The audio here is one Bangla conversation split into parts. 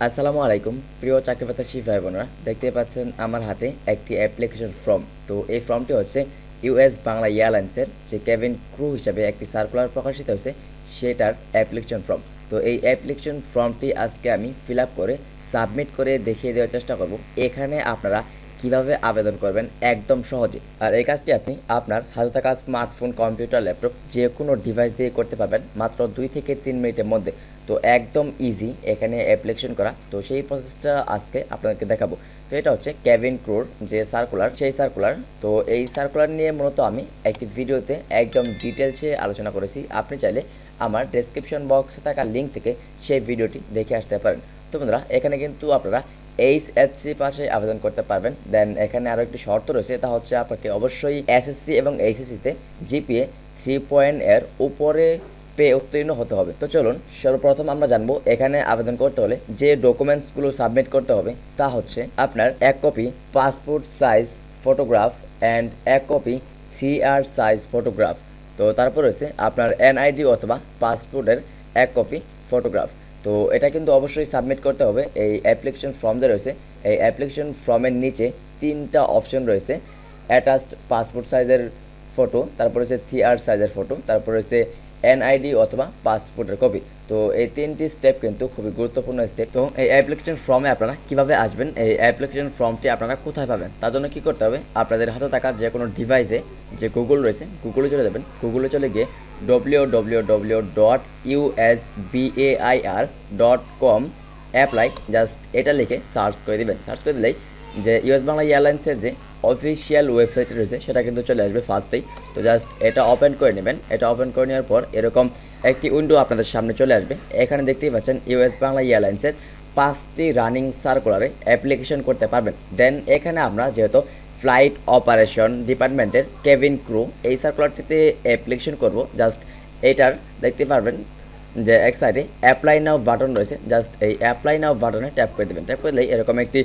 আসসালামু আলাইকুম প্রিয় চাকরিপ্রার্থী ভাই বোনেরা, দেখতে পাচ্ছেন আমার হাতে একটি অ্যাপ্লিকেশন ফর্ম। তো এই ফর্মটি হচ্ছে US-Bangla এয়ারলাইন্সের যে কেবিন ক্রু হিসাবে একটি সার্কুলার প্রকাশিত হয়েছে সেটার অ্যাপ্লিকেশন ফর্ম। তো এই অ্যাপ্লিকেশন ফর্মটি আজকে আমি ফিল আপ করে সাবমিট করে দেখিয়ে দেওয়ার চেষ্টা করব। এখানে আপনারা কিভাবে আবেদন করবেন একদম সহজে। আর এই কাজটি আপনি আপনার হাতে থাকা স্মার্টফোন, কম্পিউটার, ল্যাপটপ যে কোনো ডিভাইস দিয়ে করতে পারবেন মাত্র 2 থেকে 3 মিনিটের মধ্যে। তো একদম ইজি এখানে অ্যাপ্লিকেশন করা। তো সেই প্রসেসটা আজকে আপনাদেরকে দেখাবো। তো এটা হচ্ছে কেবিন ক্রুর যে সার্কুলার, সেই সার্কুলার। তো এই সার্কুলার নিয়ে মূলত আমি একটি ভিডিওতে একদম ডিটেলসে আলোচনা করেছি। আপনি চাইলে আমার ডেসক্রিপশন বক্সে থাকা লিঙ্ক থেকে সেই ভিডিওটি দেখে আসতে পারেন। তো বন্ধুরা, এখানে কিন্তু আপনারা SSC পাশে আবেদন করতে পারবেন। দেন এখানে আরও একটি শর্ত রয়েছে, তা হচ্ছে আপনাকে অবশ্যই SSC এবং HSCতে GPA 3 এর উপরে উত্তীর্ণ হতে হবে। তো চলুন সর্বপ্রথম আমরা জানবো এখানে আবেদন করতে হলে যে ডকুমেন্টসগুলো সাবমিট করতে হবে তা হচ্ছে আপনার 1 copy passport size photograph and 1 copy 3R size photograph. তো তারপর রয়েছে আপনার NID অথবা পাসপোর্টের 1 কপি ফটোগ্রাফ। তো এটা কিন্তু অবশ্যই সাবমিট করতে হবে। এই অ্যাপ্লিকেশন ফর্ম যে রয়েছে, এই অ্যাপ্লিকেশন ফর্মের নিচে 3টা অপশন রয়েছে। অ্যাটাচড পাসপোর্ট সাইজের ফটো, তারপর হচ্ছে 3R সাইজের ফটো, তারপর হচ্ছে NID অথবা পাসপোর্টের কপি। তো এই 3টি স্টেপ কিন্তু খুবই গুরুত্বপূর্ণ স্টেপ। তো এই অ্যাপ্লিকেশন ফর্মে আপনারা কিভাবে আসবেন, এই অ্যাপ্লিকেশন ফর্মটি আপনারা কোথায় পাবেন, তার জন্য কী করতে হবে, আপনাদের হাতে থাকা যে কোনো ডিভাইসে যে গুগল রয়েছে, গুগলে চলে যাবেন। গুগলে চলে গিয়ে www.usbair.com অ্যাপ্লাই জাস্ট এটা লিখে সার্চ করে দিবেন। সার্চ করে দিলেই যে US-Bangla এয়ারলাইন্সের যে অফিসিয়াল ওয়েবসাইট রয়েছে সেটা কিন্তু চলে আসবে ফার্স্টেই। তো জাস্ট এটা ওপেন করে নেবেন। এটা ওপেন করে নেওয়ার পর এরকম একটি উইন্ডো আপনাদের সামনে চলে আসবে। এখানে দেখতেই পাচ্ছেন US-Bangla এয়ারলাইন্সের 5টি রানিং সার্কুলারে অ্যাপ্লিকেশন করতে পারবেন। দেন এখানে আমরা যেহেতু ফ্লাইট অপারেশন ডিপার্টমেন্টের কেবিন ক্রু এই সার্কুলারটিতে অ্যাপ্লিকেশন করব, জাস্ট এইটার দেখতে পারবেন যে এক সাইডে অ্যাপ্লাই নাও বাটন রয়েছে। জাস্ট এই অ্যাপ্লাই নাও বাটনে ট্যাপ করে দেবেন। ট্যাপ করে দিলেই এরকম একটি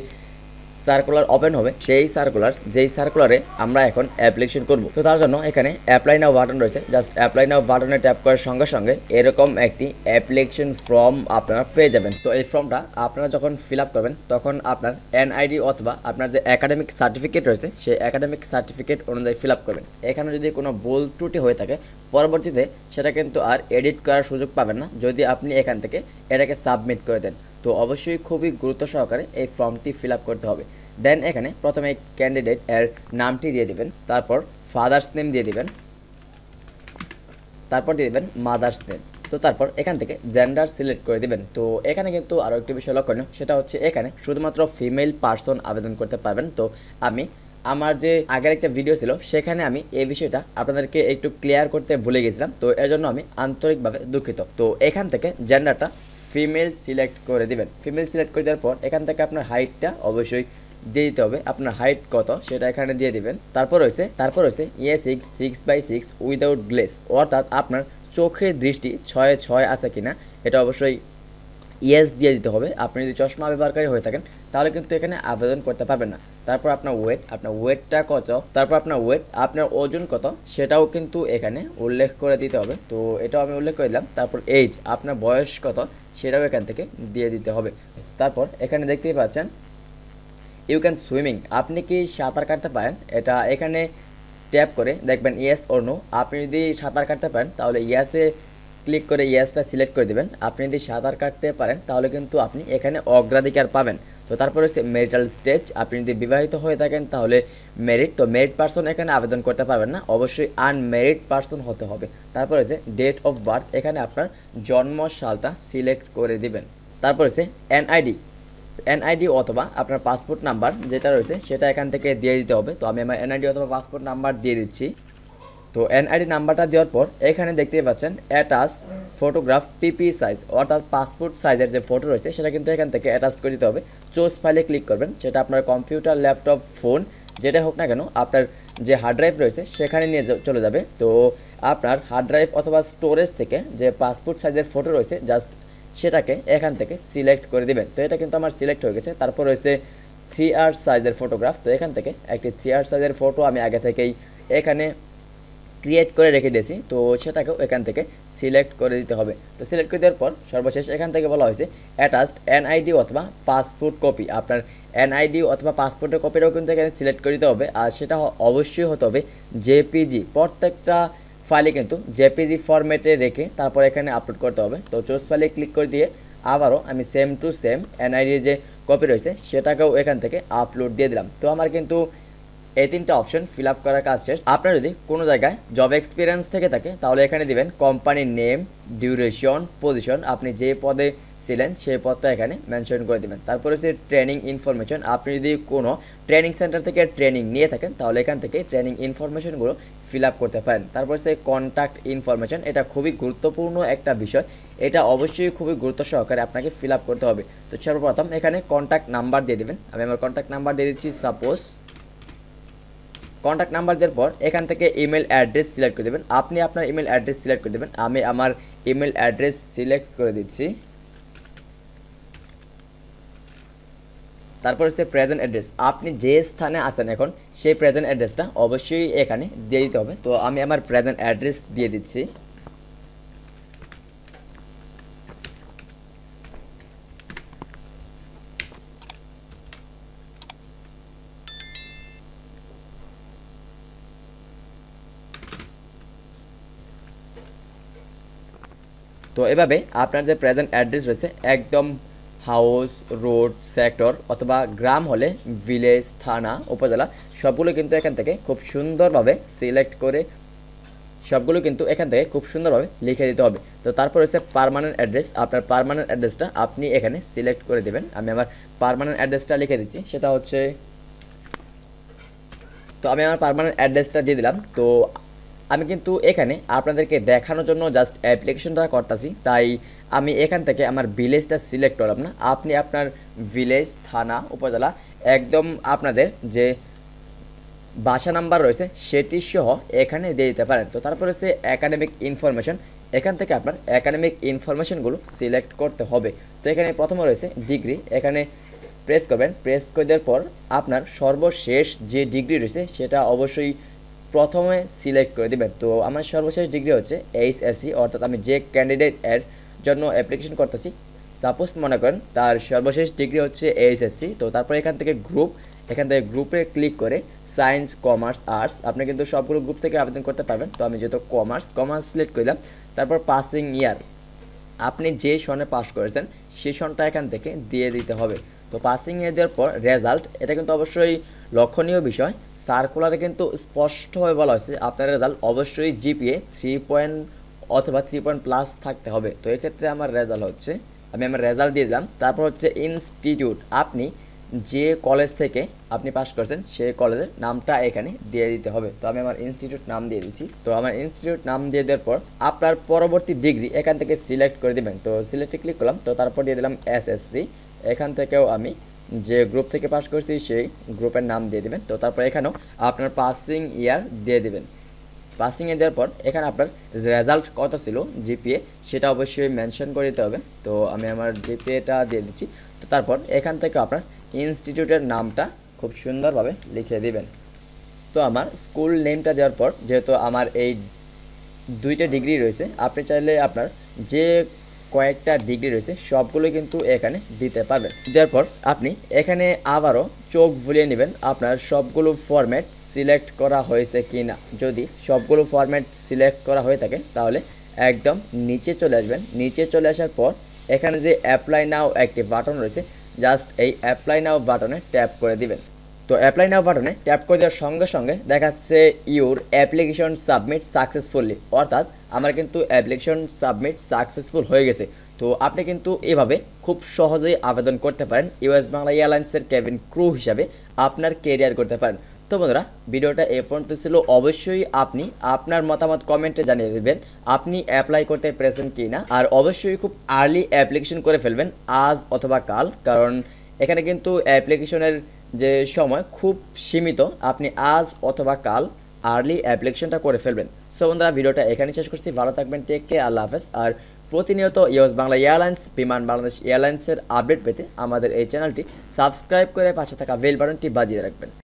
সার্কুলার ওপেন হবে। সেই সার্কুলার যেই সার্কুলারে আমরা এখন অ্যাপ্লিকেশন করব। তো তার জন্য এখানে অ্যাপ্লাই নাও বাটন রয়েছে। জাস্ট অ্যাপ্লাই নাও বাটনে ট্যাপ করার সঙ্গে সঙ্গে এরকম একটি অ্যাপ্লিকেশন ফর্ম আপনারা পেয়ে যাবেন। তো এই ফর্মটা আপনারা যখন ফিল আপ করবেন তখন আপনার NID অথবা আপনার যে একাডেমিক সার্টিফিকেট রয়েছে সেই একাডেমিক সার্টিফিকেট অনুযায়ী ফিল আপ করবেন। এখানে যদি কোনো ভুল ত্রুটি হয়ে থাকে পরবর্তীতে সেটা কিন্তু আর এডিট করার সুযোগ পাবেন না যদি আপনি এখান থেকে এটাকে সাবমিট করে দেন। তো অবশ্যই খুবই গুরুত্ব সহকারে এই ফর্মটি ফিল আপ করতে হবে। দেন এখানে প্রথমে ক্যান্ডিডেট এর নামটি দিয়ে দিবেন, তারপর ফাদার্স নেম দিয়ে দিবেন, তারপর দিয়ে দিবেন মাদার্স নেম। তো তারপর এখান থেকে জেন্ডার সিলেক্ট করে দিবেন। তো এখানে কিন্তু আরও একটি বিষয় লক্ষণীয়, সেটা হচ্ছে এখানে শুধুমাত্র ফিমেল পার্সন আবেদন করতে পারবেন। তো আমি আমার যে আগের একটা ভিডিও ছিল সেখানে আমি এই বিষয়টা আপনাদেরকে একটু ক্লিয়ার করতে ভুলে গেছিলাম। তো এর জন্য আমি আন্তরিকভাবে দুঃখিত। তো এখান থেকে জেন্ডারটা ফিমেল সিলেক্ট করে দিবেন। ফিমেল সিলেক্ট করে দেওয়ার পর এখান থেকে আপনার হাইটটা অবশ্যই দিয়ে দিতে হবে। আপনার হাইট কত সেটা এখানে দিয়ে দিবেন। তারপর রয়েছে E6/6 উইদাউট গ্লেস, অর্থাৎ আপনার চোখের দৃষ্টি 6/6 আছে কিনা এটা অবশ্যই ইয়েস দিয়ে দিতে হবে। আপনি যদি চশমা ব্যবহারকারী হয়ে থাকেন তাহলে কিন্তু এখানে আবেদন করতে পারবেন না। তারপর আপনার ওয়েটটা কত, তারপর আপনার ওজন কত সেটাও কিন্তু এখানে উল্লেখ করে দিতে হবে। তো এটাও আমি উল্লেখ করে দিলাম। তারপর এজ, আপনার বয়স কত সেটাও এখান থেকে দিয়ে দিতে হবে। তারপর এখানে দেখতেই পাচ্ছেন ইউ ক্যান সুইমিং, আপনি কি সাঁতার কাটতে পারেন, এটা এখানে ট্যাপ করে দেখবেন ইয়েস অর নো। আপনি যদি সাঁতার কাটতে পারেন তাহলে ইয়েসে ক্লিক করে ইয়েসটা সিলেক্ট করে দেবেন। আপনি যদি সাঁতার কাটতে পারেন তাহলে কিন্তু আপনি এখানে অগ্রাধিকার পাবেন। তো তারপরে হচ্ছে ম্যারিটাল স্টেজ, আপনি যদি বিবাহিত হয়ে থাকেন তাহলে মেরিট। তো মেরিট পার্সন এখানে আবেদন করতে পারবেন না, অবশ্যই আনমেরিড পার্সন হতে হবে। তারপরে হচ্ছে ডেট অফ বার্থ, এখানে আপনার জন্ম সালটা সিলেক্ট করে দিবেন। তারপর হচ্ছে NID অথবা আপনার পাসপোর্ট নাম্বার যেটা রয়েছে সেটা এখান থেকে দিয়ে দিতে হবে। তো আমি আমার NID অথবা পাসপোর্ট নাম্বার দিয়ে দিচ্ছি। তো NID নাম্বারটা দেওয়ার পর এখানে দেখতেই পাচ্ছেন অ্যাটাচ ফটোগ্রাফ PP সাইজ, অর্থাৎ পাসপোর্ট সাইজের যে ফটো রয়েছে সেটা কিন্তু এখান থেকে অ্যাটাচ করে দিতে হবে। চুজ ফাইলে ক্লিক করবেন, সেটা আপনার কম্পিউটার, ল্যাপটপ, ফোন যেটা হোক না কেন আপনার যে হার্ড ড্রাইভ রয়েছে সেখানে নিয়ে চলে যাবে। তো আপনার হার্ড ড্রাইভ অথবা স্টোরেজ থেকে যে পাসপোর্ট সাইজের ফটো রয়েছে জাস্ট সেটাকে এখান থেকে সিলেক্ট করে দিবেন। তো এটা কিন্তু আমার সিলেক্ট হয়ে গেছে। তারপর রয়েছে 3R সাইজের ফটোগ্রাফ। তো এখান থেকে একটি 3R সাইজের ফটো আমি আগে থেকেই এখানে ক্রিয়েট করে রেখে দিয়েছি, তো সেটাকেও এখান থেকে সিলেক্ট করে দিতে হবে। তো সিলেক্ট করে দেওয়ার পর সর্বশেষ এখান থেকে বলা হয়েছে অ্যাটাচড এনআইডি অথবা পাসপোর্ট কপি। আপনার এনআইডি অথবা পাসপোর্টের কপিটাও কিন্তু এখানে সিলেক্ট করে দিতে হবে, আর সেটা অবশ্যই হতে হবে জেপিজি। প্রত্যেকটা ফাইলে কিন্তু জেপিজি ফরম্যাটে রেখে তারপর এখানে আপলোড করতে হবে। তো চুজ ফাইলে ক্লিক করে দিয়ে আবারও আমি সেম টু সেম এনআইডির যে কপি রয়েছে সেটাকেও এখান থেকে আপলোড দিয়ে দিলাম। তো আমার কিন্তু এই তিনটা অপশন ফিল আপ করার কাজ শেষ। আপনার যদি কোনো জায়গায় জব এক্সপিরিয়েন্স থেকে থাকে তাহলে এখানে দিবেন কোম্পানির নেম, ডিউরেশন, পজিশন, আপনি যে পদে ছিলেন সেই পদটা এখানে মেনশন করে দেবেন। তারপরে হচ্ছে ট্রেনিং ইনফরমেশন, আপনি যদি কোনো ট্রেনিং সেন্টার থেকে ট্রেনিং নিয়ে থাকেন তাহলে এখান থেকে ট্রেনিং ইনফরমেশনগুলো ফিল আপ করতে পারেন। তারপর হচ্ছে কন্ট্যাক্ট ইনফরমেশন, এটা খুবই গুরুত্বপূর্ণ একটা বিষয়, এটা অবশ্যই খুবই গুরুত্ব সহকারে আপনাকে ফিল আপ করতে হবে। তো সর্বপ্রথম এখানে কন্ট্যাক্ট নাম্বার দিয়ে দেবেন। আমি আমার কন্ট্যাক্ট নাম্বার দিয়ে দিচ্ছি সাপোজ। কন্ট্যাক্ট নাম্বার দেওয়ার পর এখান থেকে ইমেল অ্যাড্রেস সিলেক্ট করে দেবেন। আপনি আপনার ইমেল অ্যাড্রেস সিলেক্ট করে দেবেন। আমি আমার ইমেল অ্যাড্রেস সিলেক্ট করে দিচ্ছি। তারপর হচ্ছে প্রেজেন্ট অ্যাড্রেস, আপনি যে স্থানে আছেন এখন সেই প্রেজেন্ট অ্যাড্রেসটা অবশ্যই এখানে দিয়ে দিতে হবে। তো আমি আমার প্রেজেন্ট অ্যাড্রেস দিয়ে দিচ্ছি। তো এভাবে আপনার যে প্রেজেন্ট অ্যাড্রেস রয়েছে একদম হাউস, রোড, সেক্টর অথবা গ্রাম হলে ভিলেজ, থানা, উপজেলা সবগুলো কিন্তু এখান থেকে খুব সুন্দরভাবে সিলেক্ট করে সবগুলো কিন্তু এখান থেকে খুব সুন্দরভাবে লিখে দিতে হবে। তো তারপর হচ্ছে পার্মানেন্ট অ্যাড্রেস, আপনার পার্মানেন্ট অ্যাড্রেসটা আপনি এখানে সিলেক্ট করে দেবেন। আমি আমার পার্মানেন্ট অ্যাড্রেসটা লিখে দিচ্ছি, সেটা হচ্ছে, তো আমি আমার পার্মানেন্ট অ্যাড্রেসটা দিয়ে দিলাম। তো আমি কিন্তু এখানে আপনাদেরকে দেখানোর জন্য জাস্ট অ্যাপ্লিকেশনটা করতেছি, তাই আমি এখান থেকে আমার ভিলেজটা সিলেক্ট করলাম না। আপনি আপনার ভিলেজ, থানা, উপজেলা একদম আপনাদের যে বাসা নাম্বার রয়েছে সেটি সহ এখানে দিয়ে দিতে পারেন। তো তারপর হচ্ছে একাডেমিক ইনফরমেশন, এখান থেকে আপনার একাডেমিক ইনফরমেশনগুলো সিলেক্ট করতে হবে। তো এখানে প্রথমে রয়েছে ডিগ্রি, এখানে প্রেস করবেন। প্রেস করে দেওয়ার পর আপনার সর্বশেষ যে ডিগ্রি রয়েছে সেটা অবশ্যই প্রথমে সিলেক্ট করে দেবেন। তো আমার সর্বশেষ ডিগ্রি হচ্ছে এইচএসসি, অর্থাৎ আমি যে ক্যান্ডিডেট এর জন্য অ্যাপ্লিকেশন করতেছি সাপোজ মনে করেন তার সর্বশেষ ডিগ্রি হচ্ছে এইচএসসি। তো তারপর এখান থেকে গ্রুপ, এখান থেকে গ্রুপে ক্লিক করে সায়েন্স, কমার্স, আর্টস, আপনি কিন্তু সবগুলো গ্রুপ থেকে আবেদন করতে পারবেন। তো আমি যেহেতু কমার্স সিলেক্ট করলাম। তারপর পাসিং ইয়ার, আপনি যে সনে পাস করেছেন সেই সনটা এখান থেকে দিয়ে দিতে হবে। তো পাসিং ইয়ার দেওয়ার পর রেজাল্ট, এটা কিন্তু অবশ্যই লক্ষণীয় বিষয়, সার্কুলারে কিন্তু স্পষ্টভাবে বলা হয়েছে আপনার রেজাল্ট অবশ্যই জিপিএ 3 অথবা 3+ থাকতে হবে। তো এক্ষেত্রে আমার রেজাল্ট হচ্ছে, আমি আমার রেজাল্ট দিয়ে দিলাম। তারপর হচ্ছে ইনস্টিটিউট, আপনি যে কলেজ থেকে আপনি পাস করছেন সেই কলেজের নামটা এখানে দিয়ে দিতে হবে। তো আমি আমার ইনস্টিটিউট নাম দিয়ে দিচ্ছি। তো আমার ইনস্টিটিউট নাম দিয়ে দেওয়ার পর আপনার পরবর্তী ডিগ্রি এখান থেকে সিলেক্ট করে দিবেন। তো সিলেক্টে ক্লিক করলাম। তো তারপর দিয়ে দিলাম এসএসসি, এখান থেকেও আমি যে গ্রুপ থেকে পাস করছি সেই গ্রুপের নাম দিয়ে দিবেন। তো তারপর এখানেও আপনার পাসিং ইয়ার দিয়ে দিবেন। পাসিং ইয়ার দেওয়ার পর এখানে আপনার রেজাল্ট কত ছিল জিপিএ সেটা অবশ্যই মেনশন করে দিতে হবে। তো আমি আমার জিপিএটা দিয়ে দিচ্ছি। তো তারপর এখান থেকে আপনার ইনস্টিটিউটের নামটা খুব সুন্দরভাবে লিখে দিবেন। তো আমার স্কুল নেমটা দেওয়ার পর যেহেতু আমার এই 2টা ডিগ্রি রয়েছে, আপনি চাইলে আপনার যে কয়েকটা ডিগ্রি রয়েছে সবগুলো কিন্তু এখানে দিতে পারবেন। দেওয়ার পর আপনি এখানে আবারও চোখ বুলিয়ে নেবেন আপনার সবগুলো ফরম্যাট সিলেক্ট করা হয়েছে কি না। যদি সবগুলো ফরম্যাট সিলেক্ট করা হয়ে থাকে তাহলে একদম নিচে চলে আসবেন। নিচে চলে আসার পর এখানে যে অ্যাপ্লাই নাও একটি বাটন রয়েছে, জাস্ট এই অ্যাপ্লাই নাও বাটনে ট্যাপ করে দিবেন। তো অ্যাপ্লাই নাও বাটনে ট্যাপ করে দেওয়ার সঙ্গে সঙ্গে দেখাচ্ছে ইউর অ্যাপ্লিকেশন সাবমিট সাকসেসফুলি, অর্থাৎ আমার কিন্তু অ্যাপ্লিকেশন সাবমিট সাকসেসফুল হয়ে গেছে। তো আপনি কিন্তু এভাবে খুব সহজেই আবেদন করতে পারেন US-Bangla এয়ারলাইন্সের কেবিন ক্রু হিসাবে আপনার কেরিয়ার করতে পারেন। তো বন্ধুরা ভিডিওটা এ পর্যন্ত ছিল। অবশ্যই আপনি আপনার মতামত কমেন্টে জানিয়ে দেবেন আপনি অ্যাপ্লাই করতে পেরেছেন কি না, আর অবশ্যই খুব আর্লি অ্যাপ্লিকেশন করে ফেলবেন আজ অথবা কাল, কারণ এখানে কিন্তু অ্যাপ্লিকেশনের যে সময় খুব সীমিত। আপনি আজ অথবা কাল আর্লি অ্যাপ্লিকেশনটা করে ফেলবেন। সো বন্ধুরা ভিডিওটা এখানে শেষ করছি। ভালো থাকবেন, টেক কেয়ার, আল্লাহ হাফেজ। আর প্রতিনিয়ত US-Bangla এয়ারলাইন্স, বিমান বাংলাদেশ এয়ারলাইন্সের আপডেট পেতে আমাদের এই চ্যানেলটি সাবস্ক্রাইব করে পাশে থাকা বেল বাটনটি বাজিয়ে রাখবেন।